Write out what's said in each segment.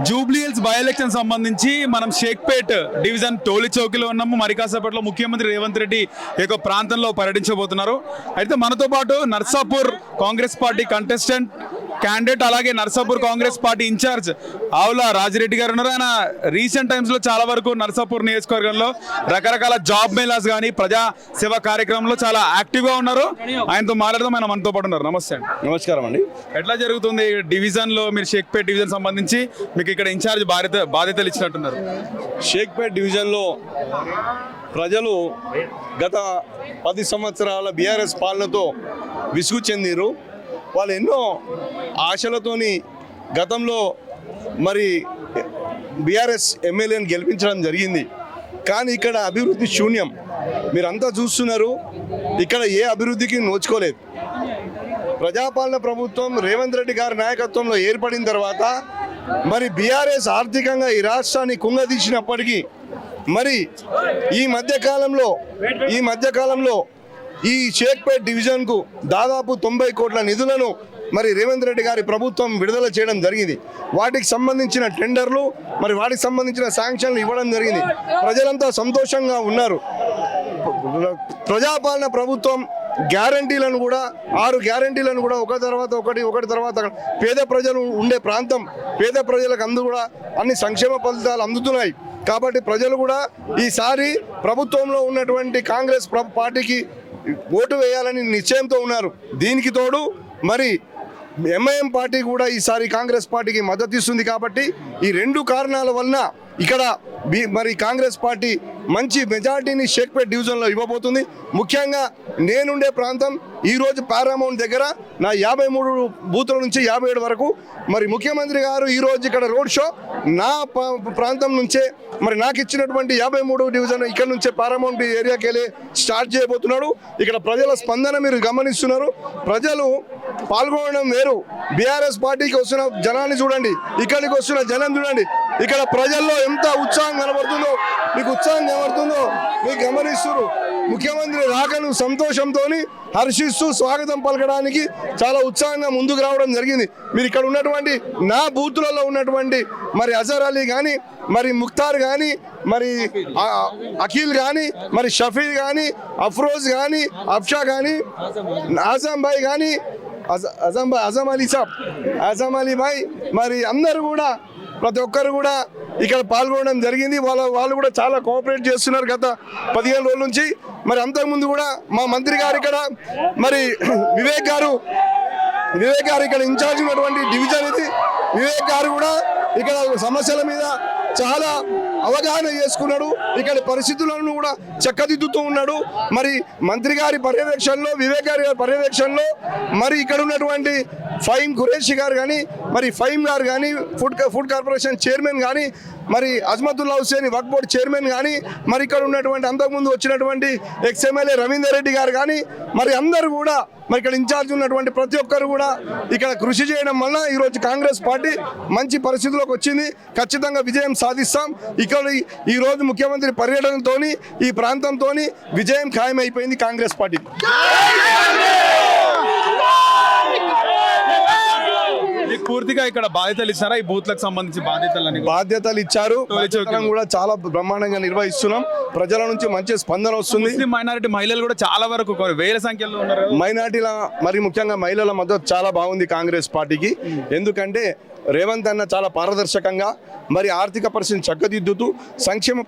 Jubilee hills by election సంబంధించి మనం Shaikpet division టోలీ చౌకీలో ఉన్నాము. మరి కాసేపట్లో ముఖ్యమంత్రి రేవంత్ రెడ్డి ఈ యొక్క ప్రాంతంలో పర్యటించబోతున్నారు. అయితే మనతో పాటు Narsapur Congress party contestant candidate అలాగే నర్సాపూర్ కాంగ్రెస్ పార్టీ ఇన్ఛార్జ్ ఆవుల రాజిరెడ్డి గారు ఉన్నారు. ఆయన రీసెంట్ టైమ్స్ లో చాలా వరకు నర్సాపూర్ నియోజకవర్గంలో రకరకాల జాబ్ మేళాస్ కానీ ప్రజా సేవా కార్యక్రమంలో చాలా యాక్టివ్ గా ఉన్నారు. ఆయనతో మాట్లాడదాం. ఆయన మనతో పాటు ఉన్నారు. నమస్తే అండి. నమస్కారం అండి. ఎట్లా జరుగుతుంది డివిజన్ లో? మీరు షేక్పేట్ డివిజన్ సంబంధించి మీకు ఇక్కడ ఇన్ఛార్జ్ బాధ్యతలు ఇచ్చినట్టున్నారు. షేక్పేట్ డివిజన్లో ప్రజలు గత 10 సంవత్సరాల బీఆర్ఎస్ పాలనతో విసుగు చెందిరు. వాళ్ళు ఎన్నో ఆశలతోని గతంలో మరి బీఆర్ఎస్ ఎమ్మెల్యేని గెలిపించడం జరిగింది. కానీ ఇక్కడ అభివృద్ధి శూన్యం. మీరంతా చూస్తున్నారు, ఇక్కడ ఏ అభివృద్ధికి నోచుకోలేదు. ప్రజాపాలన ప్రభుత్వం రేవంత్ రెడ్డి గారి నాయకత్వంలో ఏర్పడిన తర్వాత మరి బీఆర్ఎస్ ఆర్థికంగా ఈ రాష్ట్రాన్ని కుంగదీసినప్పటికీ మరి ఈ మధ్యకాలంలో ఈ షేక్పేట్ డివిజన్కు దాదాపు 90 కోట్ల నిధులను మరి రేవంత్ రెడ్డి గారి ప్రభుత్వం విడుదల చేయడం జరిగింది. వాటికి సంబంధించిన టెండర్లు మరి వాటికి సంబంధించిన శాంక్షన్లు ఇవ్వడం జరిగింది. ప్రజలంతా సంతోషంగా ఉన్నారు. ప్రజాపాలన ప్రభుత్వం గ్యారంటీలను కూడా 6 గ్యారంటీలను కూడా ఒకటి తర్వాత పేద ప్రజలు ఉండే ప్రాంతం, పేద ప్రజలకు కూడా అన్ని సంక్షేమ ఫలితాలు అందుతున్నాయి. కాబట్టి ప్రజలు కూడా ఈసారి ప్రభుత్వంలో ఉన్నటువంటి కాంగ్రెస్ పార్టీకి ఓటు వేయాలని నిశ్చయంతో ఉన్నారు. దీనికి తోడు మరి ఎంఐఎం పార్టీ కూడా ఈసారి కాంగ్రెస్ పార్టీకి మద్దతు ఇస్తుంది. కాబట్టి ఈ 2 కారణాల వలన ఇక్కడ మరి కాంగ్రెస్ పార్టీ మంచి మెజార్టీని షేక్పేట్ డివిజన్లో ఇవ్వబోతుంది. ముఖ్యంగా నేనుండే ప్రాంతం ఈరోజు పారామౌంట్ దగ్గర నా 53 బూతుల నుంచి 57 వరకు మరి ముఖ్యమంత్రి గారు ఈరోజు ఇక్కడ రోడ్ షో నా ప్రాంతం నుంచే మరి నాకు ఇచ్చినటువంటి 53 డివిజన్ ఇక్కడ నుంచే పారామౌంట్ ఏరియాకి వెళ్ళి స్టార్ట్ చేయబోతున్నాడు. ఇక్కడ ప్రజల స్పందన మీరు గమనిస్తున్నారు. ప్రజలు పాల్గొనడం వేరు. బీఆర్ఎస్ పార్టీకి వస్తున్న జనాన్ని చూడండి, ఇక్కడికి వస్తున్న జనం చూడండి. ఇక్కడ ప్రజల్లో ఎంత ఉత్సాహం కనబడుతుందో, మీకు ఉత్సాహం కనబడుతుందో మీకు గమనిస్తున్నారు. ముఖ్యమంత్రి రాకను సంతోషంతో హర్షిస్తూ స్వాగతం పలకడానికి చాలా ఉత్సాహంగా ముందుకు రావడం జరిగింది. మీరు ఇక్కడ ఉన్నటువంటి నా బూతులలో ఉన్నటువంటి మరి అజర్ అలీ కానీ, మరి ముఖ్తార్ కానీ, మరి అఖిల్ కానీ, మరి షఫీ కానీ, అఫ్రోజ్ కానీ, అఫ్షా కానీ, ఆజం భాయ్ కానీ, ఆజం అలీ భాయ్ మరి అందరూ కూడా ప్రతి ఒక్కరు కూడా ఇక్కడ పాల్గొనడం జరిగింది. వాళ్ళు కూడా చాలా కోఆపరేట్ చేస్తున్నారు గత 15 రోజుల నుంచి. మరి అంతకుముందు కూడా మా మంత్రి గారు ఇక్కడ మరి వివేక్ గారు ఇక్కడ ఇన్ఛార్జ్ ఉన్నటువంటి డివిజన్ ఇది. వివేక్ గారు కూడా ఇక్కడ సమస్యల మీద చాలా అవగాహన చేసుకున్నాడు. ఇక్కడ పరిస్థితులను కూడా చక్కదిద్దుతూ ఉన్నాడు. మరి మంత్రి గారి పర్యవేక్షణలో, వివేక్ గారి పర్యవేక్షణలో మరి ఇక్కడ ఉన్నటువంటి ఫైమ్ ఖురేషి గారు కానీ, మరి ఫైమ్ గారు కానీ, ఫుడ్ కార్పొరేషన్ చైర్మన్ కానీ, మరి అజ్మతుల్లా హుసేన్ వక్ఫ్ బోర్డ్ చైర్మన్ కానీ, మరి ఇక్కడ ఉన్నటువంటి అంతకుముందు వచ్చినటువంటి ఎక్స్ఎమ్మెల్యే రవీందర్ రెడ్డి గారు కానీ, మరి అందరూ కూడా మరి ఇక్కడ ఇన్ఛార్జ్ ఉన్నటువంటి ప్రతి ఒక్కరు కూడా ఇక్కడ కృషి చేయడం వల్ల ఈరోజు కాంగ్రెస్ పార్టీ మంచి పరిస్థితిలోకి వచ్చింది. ఖచ్చితంగా విజయం సాధిస్తాం. ఇక్కడ ఈరోజు ముఖ్యమంత్రి పర్యటనతో ఈ ప్రాంతంతో విజయం ఖాయమైపోయింది కాంగ్రెస్ పార్టీ. పూర్తిగా ఇక్కడ బాధ్యతలు ఇచ్చారా? ఈ బూత్లకు సంబంధించి బాధ్యతలు ఇచ్చారు. కూడా చాలా బ్రహ్మాండంగా నిర్వహిస్తున్నాం. ప్రజల నుంచి మంచి స్పందన వస్తుంది. మైనారిటీ మహిళలు కూడా చాలా వరకు వేల సంఖ్యలో ఉన్నారు. మైనారిటీల మరి ముఖ్యంగా మహిళల మద్దతు చాలా బాగుంది కాంగ్రెస్ పార్టీకి. ఎందుకంటే రేవంత్ అన్న చాలా పారదర్శకంగా మరి ఆర్థిక పరిస్థితిని చక్కదిద్దుతూ సంక్షేమ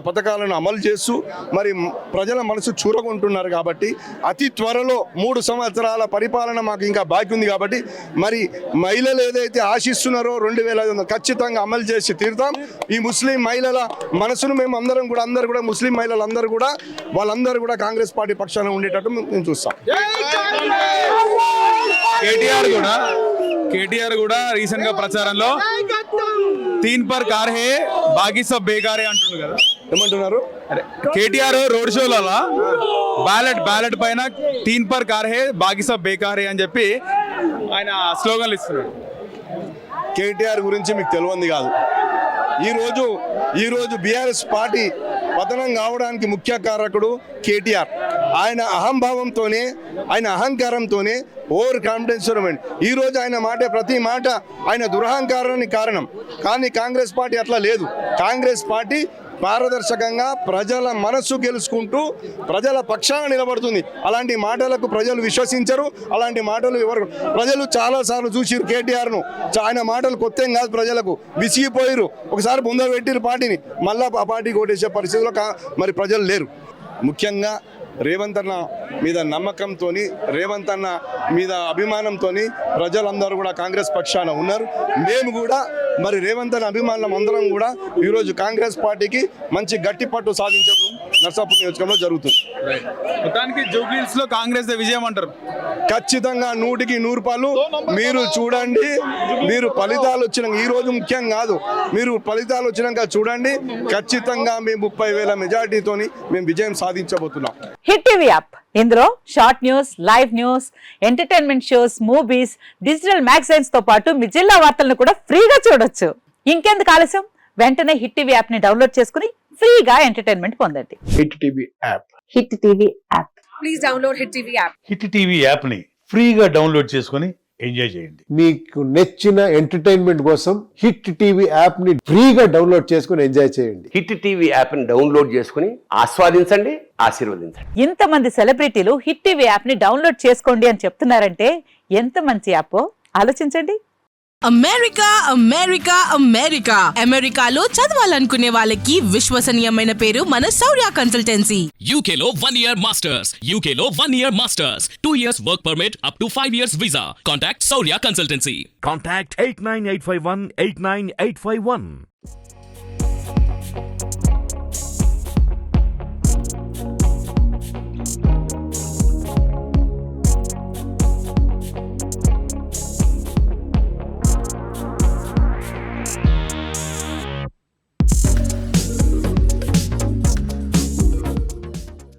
పథకాలను అమలు చేస్తూ మరి ప్రజల మనసు చూరగొంటున్నారు. కాబట్టి అతి త్వరలో 3 సంవత్సరాల పరిపాలన మాకు ఇంకా బాకీ ఉంది. కాబట్టి మరి మహిళలు ఏదైతే ఆశిస్తున్నారో 2500 ఖచ్చితంగా అమలు చేసి తీరుతాం. ఈ ముస్లిం మహిళల మనసును మేము అందరూ కూడా ముస్లిం మహిళలందరూ కూడా వాళ్ళందరూ కూడా కాంగ్రెస్ పార్టీ పక్షాన ఉండేటట్టు మేము చూస్తాం. కేటీఆర్ కూడా రీసెంట్ గా ప్రచారంలో 3 పర్ కార్ హే బాకీ సబ్ బేకార్ హే అంటున్నారు కదా, ఏమంటున్నారు? కేటీఆర్ రోడ్ షోలో బ్యాలెట్ పైన 3 పర్ కార్ హే బాకీ సబ్ బేకార్ హే అని చెప్పి ఆయన స్లోగన్లు ఇస్తున్నాడు. కేటీఆర్ గురించి మీకు తెలియంది కాదు. ఈరోజు బీఆర్ఎస్ పార్టీ పతనం కావడానికి ముఖ్య కారకుడు కేటీఆర్. ఆయన అహంభావంతోనే, ఆయన అహంకారంతోనే, ఓవర్ కాన్ఫిడెన్స్ ఈ రోజు ఆయన మాట ప్రతి మాట ఆయన దురహంకారానికి కారణం. కానీ కాంగ్రెస్ పార్టీ అట్లా లేదు. కాంగ్రెస్ పార్టీ పారదర్శకంగా ప్రజల మనస్సు గెలుచుకుంటూ ప్రజల పక్షాన నిలబడుతుంది. అలాంటి మాటలకు ప్రజలు విశ్వసించరు. అలాంటి మాటలు ప్రజలు చాలాసార్లు చూసిరు కేటీఆర్ను. ఆయన మాటలు కొత్త ఏం కాదు, ప్రజలకు విసిగిపోయారు. ఒకసారి ముందర పెట్టిరు పార్టీని, మళ్ళా ఆ పార్టీకి ఓటేసే పరిస్థితిలో మరి ప్రజలు లేరు. ముఖ్యంగా రేవంత్ అన్న మీద నమ్మకంతో, రేవంత్ అన్న మీద అభిమానంతో ప్రజలందరూ కూడా కాంగ్రెస్ పక్షాన ఉన్నారు. మేము కూడా మరి రేవంత్ అన్న అభిమానులం అందరం కూడా ఈరోజు కాంగ్రెస్ పార్టీకి మంచి గట్టి పట్టు సాధించడం నర్సాపూర్ నియోజకవర్గంలో జరుగుతుంది. మొత్తానికి జూబ్లీహిల్స్ లో కాంగ్రెస్ విజయం అంటారు. ఖచ్చితంగా 100కి 100 మీరు చూడండి. మీరు ఫలితాలు వచ్చిన ఈ రోజు ముఖ్యం కాదు, మీరు ఫలితాలు వచ్చినాక చూడండి. ఖచ్చితంగా మేము 30,000 మెజార్టీతోని మేము విజయం సాధించబోతున్నాం. హిట్ టీవీ యాప్, ఇందులో short news, live news, entertainment shows, movies, digital magazines తో పాటు మీ జిల్లా వార్తలను కూడా ఫ్రీగా చూడొచ్చు. ఇంకెందుకు ఆలస్యం, వెంటనే హిట్ టీవీ యాప్ ని డౌన్లోడ్ చేసుకుని ఫ్రీగా ఎంటర్టైన్మెంట్ పొందండి. Hit TV app. Hit TV app. Please download Hit TV app. Hit TV యాప్ని ఫ్రీగా డౌన్లోడ్ చేసుకొని ఎంజాయ్ చేయండి. మీకు నచ్చిన ఎంటర్టైన్మెంట్ కోసం హిట్ టీవీ యాప్ ని ఫ్రీగా డౌన్లోడ్ చేసుకుని ఎంజాయ్ చేయండి. హిట్ టీవీ యాప్ని డౌన్లోడ్ చేసుకుని ఆస్వాదించండి, ఆశీర్వదించండి. ఇంతమంది సెలబ్రిటీలు హిట్ టీవీ యాప్ ని డౌన్లోడ్ చేసుకోండి అని చెప్తున్నారంటే ఎంత మంచి యాప్ ఆలోచించండి. అమెరికా అమెరికా అమెరికా అమెరికాలో చదవాలనుకునే వాళ్ళకి విశ్వసనీయమైన పేరు మన శౌర్య కన్సల్టెన్సీ. UK లో 1 year masters. UK లో 1 year masters. 2 years work permit up to 5 years visa. Contact Saurya Consultancy. Contact 89851 89851.